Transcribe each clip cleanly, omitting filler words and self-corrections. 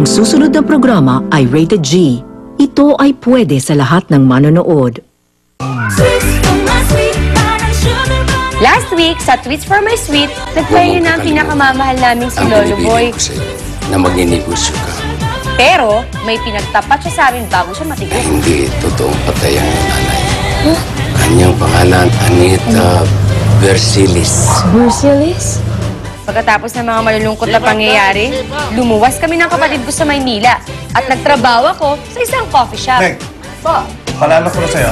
Ang susunod na programa ay Rated G. Ito ay pwede sa lahat ng manonood. Last week, sa Tweets for My Sweet, nag-play na ang pinakamamahal naming si Lolo Boy. Na magninegosyo ka. Pero, may pinagtapat siya sa amin bago siya Na matigil. hindi totoong patay ang nanay. Kanyang pangalan, Anita Versilis. Bursilis? Pagkatapos ng mga malulungkot na pangyayari, lumuwas kami ng kapatid ko sa Maynila at nagtrabaho ako sa isang coffee shop. Meg, palala ko na sa'yo.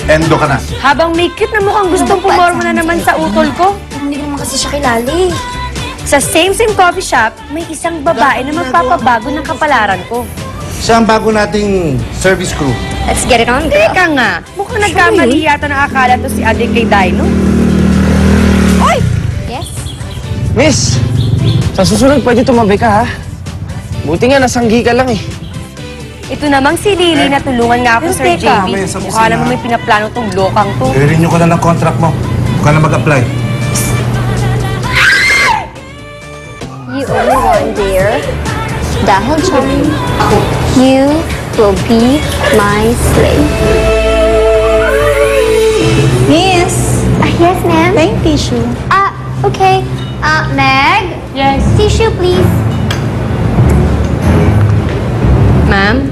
Endo ka na. Habang may cute na mukhang gustong pumorma na naman sa utol ko, Hindi ko naman kasi siya kilala eh. sa same coffee shop, may isang babae na magpapabago ng kapalaran ko. Siya ang bago nating service crew. Let's get it on, girl. Teka nga, mukhang nagkamali yata ng akala to si Adik kay Dino. Oy! Yes? Miss, sa susunod pwede tumabi ka, ha? Buti nga, nasanggi ka lang, eh. Ito namang si Lily na tulungan nga ako, Sir teka, JB. may sa Mukha kusina. naman may pinaplano tong lokang to. I-renew ko na ng contract mo. Huwag ka na mag-apply. You only one, dear. Dahil dyan, you will be my slave. Miss! Yes, ma'am? Thank tissue. Okay. Meg? Yes. Tissue, please. Ma'am,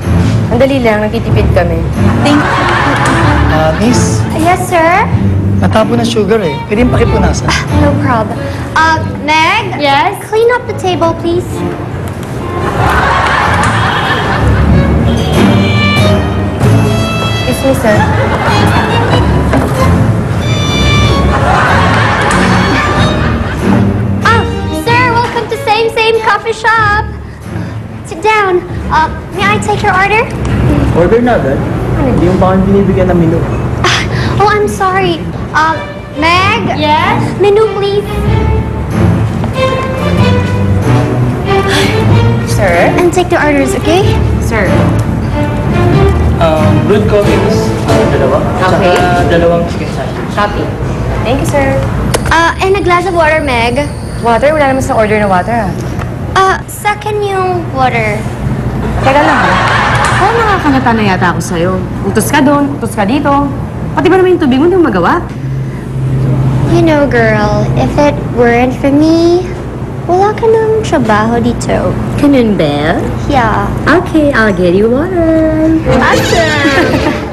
andali lang, nagtitipid kami. Thank Miss, Yes, sir? natapon na sugar, eh. Pwede yung pakipunasan. No problem. Meg? Yes? Clean up the table, please. Excuse me, sir. Sir, welcome to Same Coffee Shop. Sit down. May I take your order? Order na agad. Hindi yung baka binibigyan ng menu. Oh, I'm sorry. Meg? Yes? Menu, please. Sir? And take the orders, okay? Sir. Good coffee, miss. Dalawa. Okay. Tsaka dalawang chicken sandwich. Copy. Thank you, sir. And a glass of water, Meg. Water? Wala naman sa order na water, Second yung water. Teka lang, ha? Parang nakakalata na yata ako sa'yo. Utos ka doon, utos ka dito. Pati ba naman yung tubig mo hindi mo magawa? You know, girl, if it weren't for me, wala ka ng trabaho dito. Ganun, Belle? Yeah. Okay, I'll get you water. Awesome!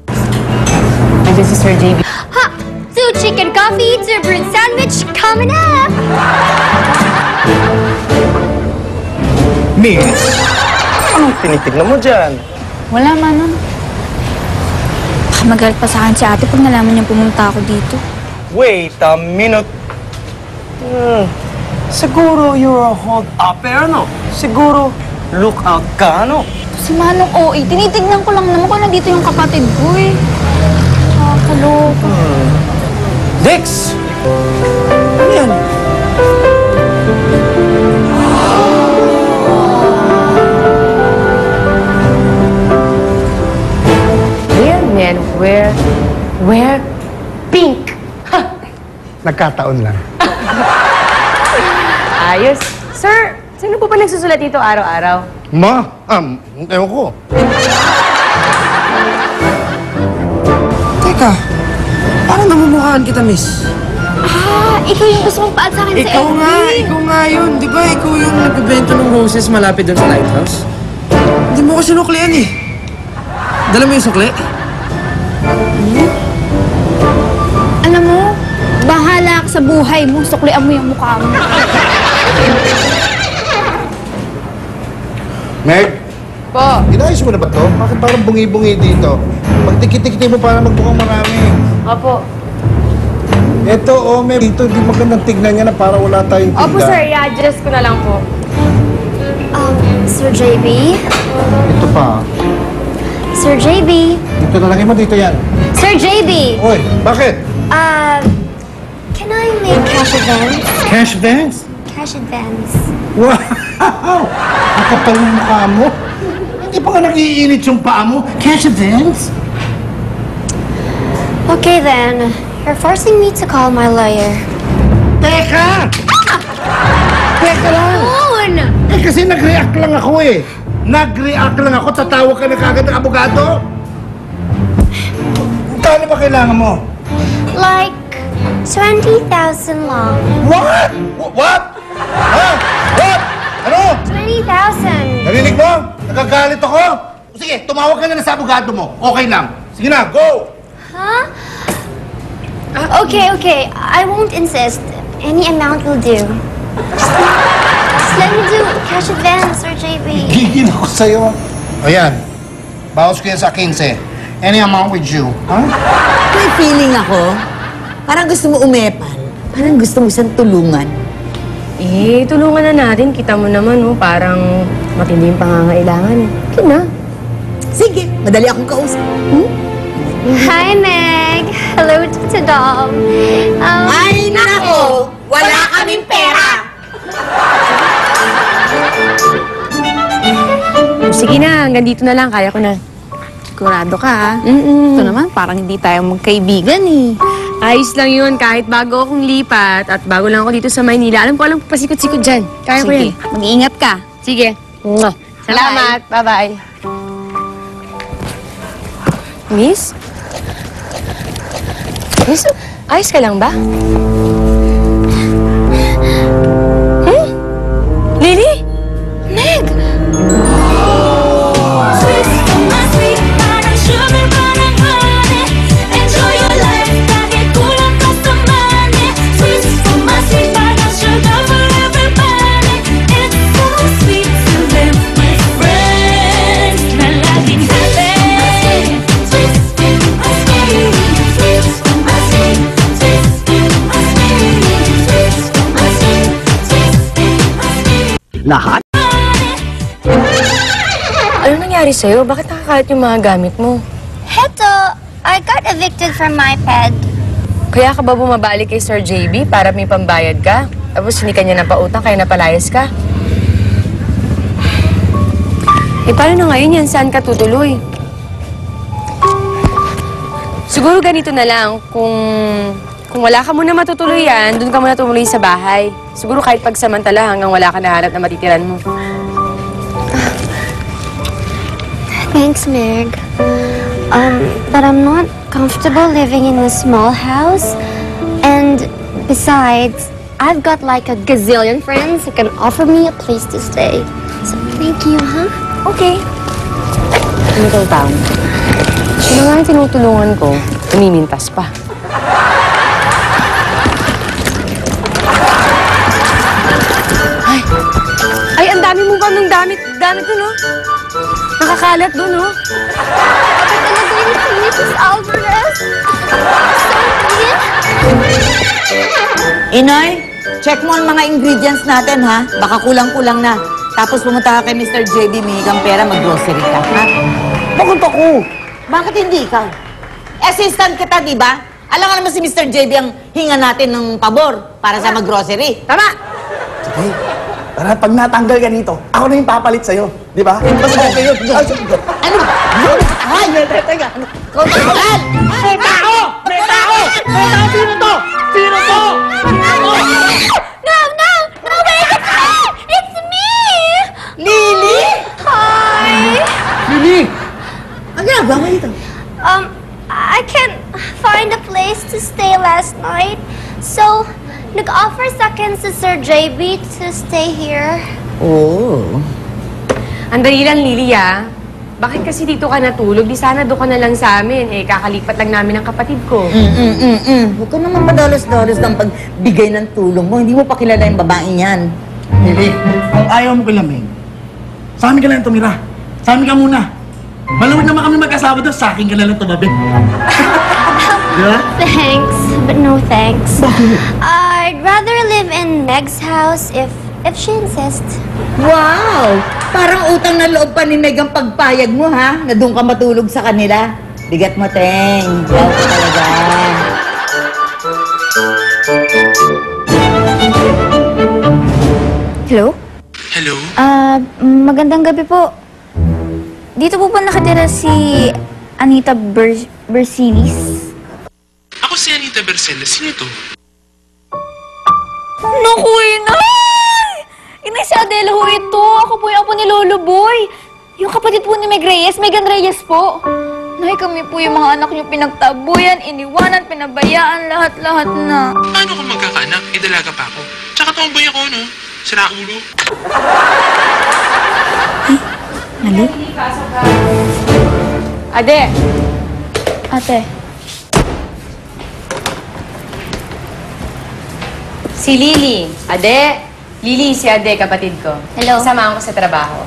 And this is Sir JB. Ha! 2 chicken coffee, 2 fruit sandwich, coming up! Miss, anong tinitignan mo dyan? Wala man nun. Baka magalit pa sa akin si ate pag nalaman niyang pumunta ako dito. Wait a minute. Siguro you're a hold-upper, no? Siguro look out ka, no? Si Manong OA, tinitignan ko lang naman kung nandito yung kapatid ko eh. Nakakaloka. Dex! Ano yan? Real men wear pink. Nagkataon lang. Ayos. Sir, sino po ba nagsusulat dito araw-araw? Ma? Ewan ko. Teka, parang namumukhaan kita, miss. Ikaw yung gusto mong paad sa akin Ikaw nga yun. Di ba ikaw yung nagbibenta ng roses malapit doon sa lighthouse? Hindi mo ko sinuklian, eh. Dala mo yung sukli? Alam mo, bahala ka sa buhay mo. Suklian mo yung mukha mo. Meg, Po. inayos mo na ba to? Bakit parang bungi-bungi dito? Pagtikit-tikit mo para magmukhang marami. Opo. Ito, Meg, dito hindi magandang tignan niya na para wala tayong tinda. Opo, sir. I-adjust ko na lang po. Sir JB? Ito pa. Sir JB? Dito na lang mo, dito yan. Sir JB! Oy, bakit? Can I make cash advance? Cash advance? Cash advance. Wow! Ang kapal ng mukha mo. Di pa nga nakiinit yung paa mo? Cash advance? Okay then. You're forcing me to call my lawyer. Teka! Teka lang! Eh kasi nag-react lang ako eh. Nag-react lang ako, tatawag ka na kagad ng abogado. Kano ba kailangan mo? Like 20,000 long. What? What? Ha? What? Ano? 20,000. Narinig mo? Nagagalit ako? Sige, tumawag ka na sa abogado mo. Okay lang. Sige na, go! Huh? Okay. I won't insist. Any amount will do. Just let me do cash advance or JB. Gigil ako sa'yo. Ayan. Bawas ko yan sa 15. Any amount with you. Ha? May feeling ako, parang gusto mo umepan. Parang gusto mo siyang tulungan. Eh, tulungan na natin. Kita mo naman, oh, parang matindi yung pangangailangan eh. Okay na. Sige, madali akong kausap. Hi, Meg. Hello, Tita Dom. Ay, nako! Wala kaming pera! Sige na, hanggang dito na lang. Kaya ko na. Sigurado ka, ha? Mm-mm. Ito naman, parang hindi tayo magkaibigan, eh. Ayos lang yun. Kahit bago akong lipat at bago lang ako dito sa Maynila, alam ko pasikot-sikot dyan. Kaya ko Sige, yan. mag-iingat ka. Sige. Mwah. Salamat. Bye-bye. Miss? Miss, ayos ka lang ba? Lily? Meg! Lahat Ano nangyari sa'yo? Bakit nakakalat yung mga gamit mo? Heto, I got evicted from my ped. Kaya ka ba bumabalik kay Sir JB para may pambayad ka? Tapos hindi kanya napautang kaya napalayas ka? Eh, paano na ngayon yan? Saan ka tutuloy? Siguro ganito na lang. Kung wala ka muna matutuloy yan, doon ka muna tumuloy sa bahay. Siguro kahit pagsamantala hanggang wala ka nahanap na matitiran mo. Thanks, Meg. But I'm not comfortable living in a small house. And besides, I've got like a gazillion friends who can offer me a place to stay. So thank you, huh? Okay. Ano daw tao? Sino nga yung tinutulungan ko, umimintas pa. Ay, ang dami mong kaming damit dun, oh. Nakakalat dun, oh. Ito talaga yung si Mrs. Alvarez. Inoy, check mo ang mga ingredients natin, ha? Baka kulang-kulang na. Tapos pumunta ka kay Mr. JB, may kang pera, mag-grocery ka, ha? Bakit ako? Bakit hindi ikaw? Assistant kita, di ba? Alam nga naman si Mr. JB ang hinga natin ng pabor para sa mag-grocery. Tama? Sige. Tara, pag natanggal ka nito, ako na yung papalit sa'yo. Di ba? Basta kayo. Ano? Ay, teka. Kontrol! May tao! May tao! May tao! Sino to? Sino to? No, wait, it's me! It's me! Lily? Hi! Lily! Ang ginagawa mo dito? I can't find a place to stay last night. So, nag-offer sa akin si Sir JB to stay here. Oh. Ang dali lang, Lily, ah. Bakit kasi dito ka natulog? Di sana doon ka na lang sa amin. Eh, kakalipat lang namin ng kapatid ko. Huwag ka naman padalos-dalos ng pagbigay ng tulong mo. Hindi mo pa kilala yung babaeng yan. Lily, kung ayaw mo kilamig, sa amin ka lang tumira. Sa amin ka muna. Malawid naman kami mag-asawa doon, sa akin ka lang tumabi. Diba? Thanks, but no thanks. I'd rather live in Meg's house if she insists. Wow! Parang utang na loob pa ni Meg ang pagpayag mo, ha? Na doon ka matulog sa kanila. Bigat mo, Teng. Wow ka talaga. Hello? Hello? Magandang gabi po. dito po ba nakatira si Anita Bersilis? Ako si Anita Berceles. Sino ito? Naku, Inay! Inay, si Adela ho ito. Ako po yung apo ni Lolo Boy. Yung kapatid po ni Meg Reyes, Megan Reyes po. Nay, kami po yung mga anak niyo pinagtabuyan, iniwanan, pinabayaan, lahat-lahat na. Paano kung magkakaanak? Eh, dalaga pa ako. Tsaka tomboy ako, no? Sira ulo. Mali? Ade! Ate. Si Lily. Ade! Lily, si Ade, kapatid ko. Hello. Kasama ko sa trabaho.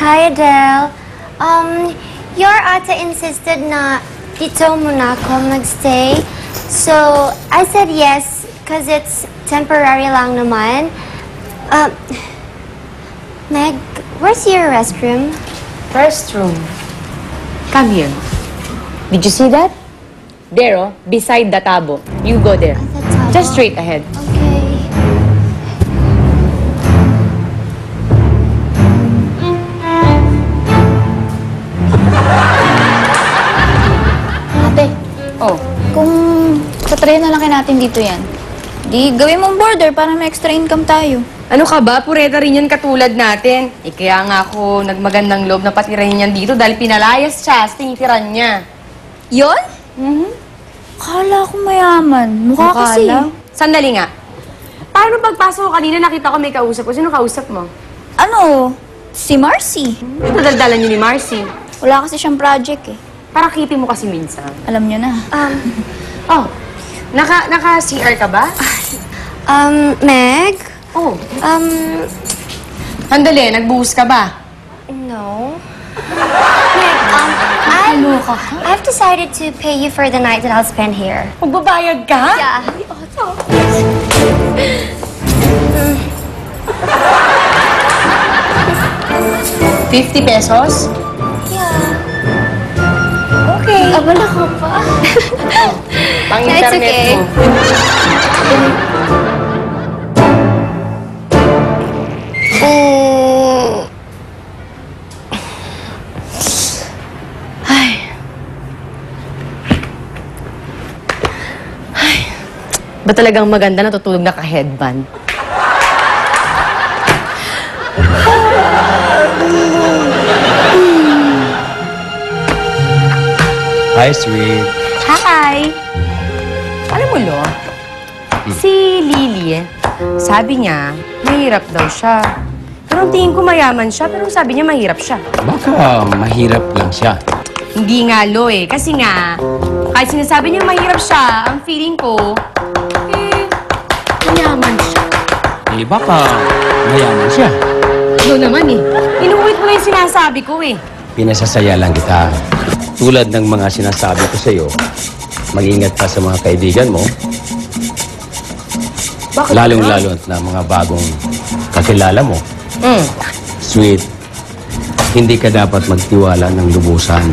Hi, Adele. Your ate insisted na dito muna ako magstay. So, I said yes, because it's temporary lang naman. Meg, where's your restroom? Restroom. Come here. Did you see that? There, oh. Beside the tabo. You go there. The tabo? Just straight ahead. Okay. Ate, Oh. kung patry na lang natin dito yan, di gawin mong border para may extra income tayo. Ano ka ba? Pureta rin yan katulad natin. Eh, kaya nga ako nagmagandang loob na patirahin yan dito dahil pinalayas siya sa tinitiran niya. Yon? Kala ko mayaman. Mukha kasi. Sandali nga. Paano pagpasok ko kanina nakita ko may kausap ko? Sino kausap mo? Ano? Si Marcy. Ito daldalan niyo ni Marcy. Wala kasi siyang project eh. Para kitty mo kasi minsan. Alam niyo na. Oh, naka-CR ka ba? Meg? Oh. Sandali, nagbuhos ka ba? No. Meg, I've decided to pay you for the night that I'll spend here. Magbabayad ka? Yeah. 50 pesos? Yeah. Okay. Abala ko pa. Pang-internet okay. mo. Ba talagang maganda natutulog naka-headband? Hi, sweet. Hi! Alam mo, Lo, si Lily, sabi niya, mahirap daw siya. Pero ang tingin ko mayaman siya, pero sabi niya mahirap siya. Baka mahirap lang siya. Hindi nga, Lo, eh. Kasi nga, kahit sinasabi niya mahirap siya, ang feeling ko, mayaman siya. Eh, baka mayaman siya. Lo naman, eh. Inuulit mo na yung sinasabi ko, eh. Pinasasaya lang kita. Tulad ng mga sinasabi ko sa'yo, mag-ingat ka sa mga kaibigan mo. Bakit? Lalong-lalo na mga bagong kakilala mo. Sweet, hindi ka dapat magtiwala ng lubusan.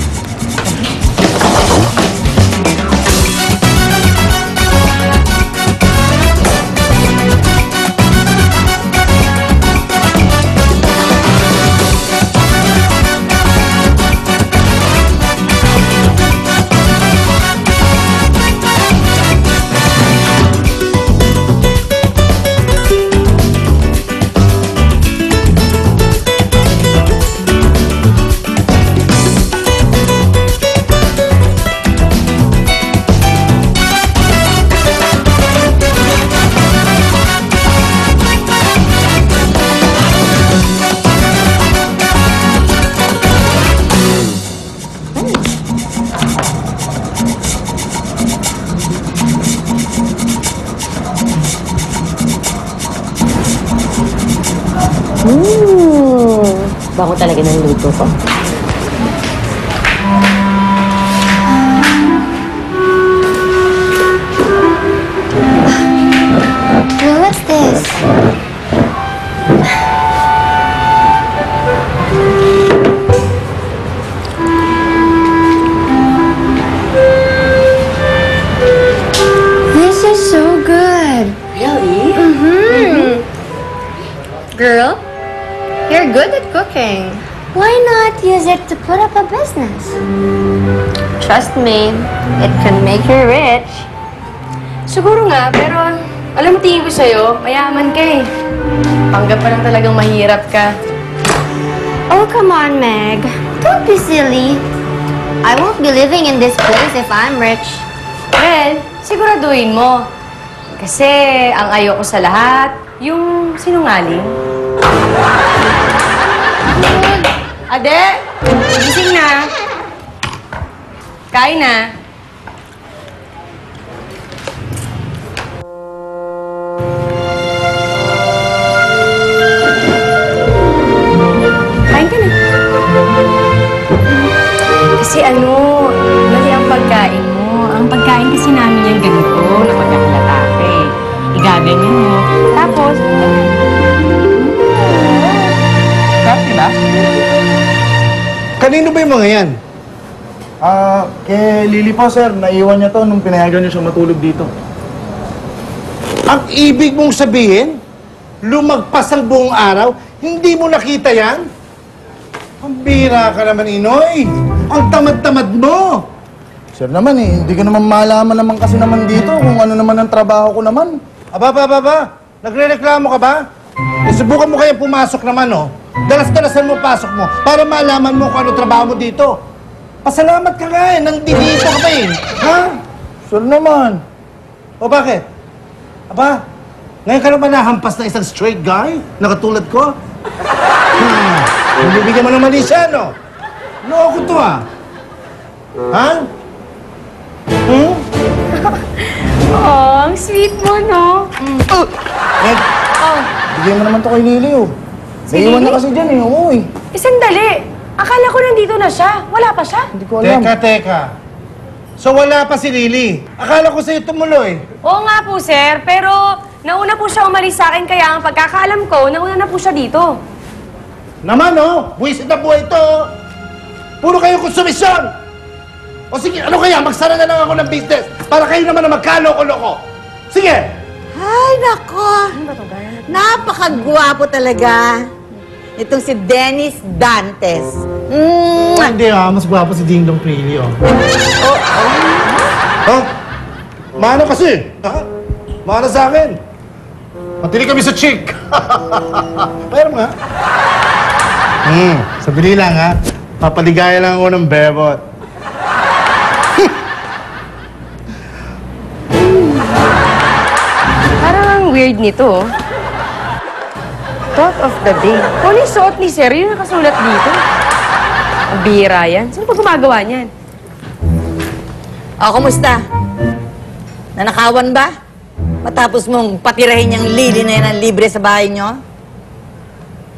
Bago talaga ng luto ko. Well, what's this? This is so good. Really? Girl, you're good at cooking. Why not you put up a business. Trust me, it can make you rich. Siguro nga, pero alam mo, tingin ko sa'yo, mayaman ka eh. Panggap pa lang talagang mahirap ka. Oh, come on, Meg. Don't be silly. I won't be living in this place if I'm rich. Well, siguraduhin mo. Kasi ang ayoko sa lahat, yung sinungaling. Ade, gising na. Kain na. Kain ka na. Kasi mali ang pagkain mo. Ang pagkain kasi namin yung ganito, na pagkakalatake eh. Igaganyan mo. Tapos, Happy ba? Kanino ba yung mga yan? Kay Lily po, sir. Naiwan niya to nung pinayagan niya siya matulog dito. Ang ibig mong sabihin, lumagpas ang buong araw, hindi mo nakita yan? Ang bira ka naman, Inoy. Ang tamad-tamad mo. Sir naman hindi ko naman malaman naman kasi naman dito kung ano naman ang trabaho ko naman. Aba. Nagre-reklamo ka ba? Subukan mo kaya pumasok naman, oh. Dalas-dalasan mo pasok mo para malaman mo kung ano trabaho mo dito. Pasalamat ka nga eh, nandito ka pa eh. Ha? Sir naman. O bakit? Aba, ngayon ka naman nahampas na isang straight guy na katulad ko? Bibigyan mo naman siya, no? Loko to, ah. Ha? oh, ang sweet mo, no? Meg, bigyan mo naman to kay Lily, oh. Naiwan na kasi dyan, eh. Oo, eh. Sandali. Akala ko nandito na siya. Wala pa siya. Hindi ko alam. Teka. So wala pa si Lily. Akala ko sa'yo tumuloy. Oo nga po, sir. Pero nauna po siya umalis sa akin, kaya ang pagkakaalam ko, nauna na po siya dito. Naman, oh. Buwisit na buhay ito, oh. Puro kayo konsumisyon. O sige, ano kaya? Magsara na lang ako ng business para kayo naman na magkaloko-loko. Sige! Ay, nako. Napakagwapo talaga. Itong si Dennis Dantes. Hindi, mas gwapo si Ding Dong Prilly, oh. Ha? Mana kasi? Ha? Mana sa akin? Matili kami sa chick. Mayroon nga. Sabili lang, ha? Papaligaya lang ako ng bebot. Parang weird nito, oh. Thought of the day. Kung yung suot ni Sir, yun nakasulat dito. Ang bira yan. Sino pa gumagawa niyan? O, kumusta? Nanakawan ba? Matapos mong patirahin yung Lily na yan ang libre sa bahay nyo?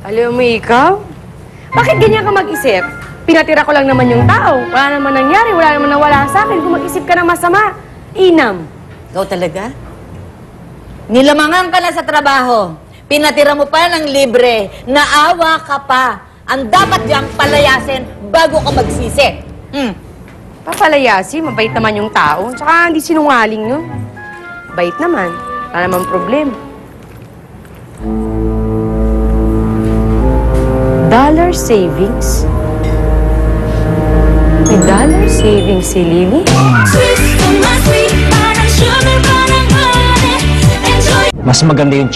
Alam mo ikaw? Bakit ganyan ka mag-isip? Pinatira ko lang naman yung tao. Wala naman nangyari, wala naman nawala sa akin. Kung mag-isip ka ng masama, inam. Ikaw talaga? Nilamangan ka na sa trabaho. Pinatira mo pa ng libre. Naawa ka pa. Ang dapat diyang palayasin bago ka magsisi. Papalayasi, mabait naman yung tao. Tsaka hindi sinungaling yun. Bait naman. Wala namang problema. Dollar savings? May dollar savings si Lily? Mas maganda yung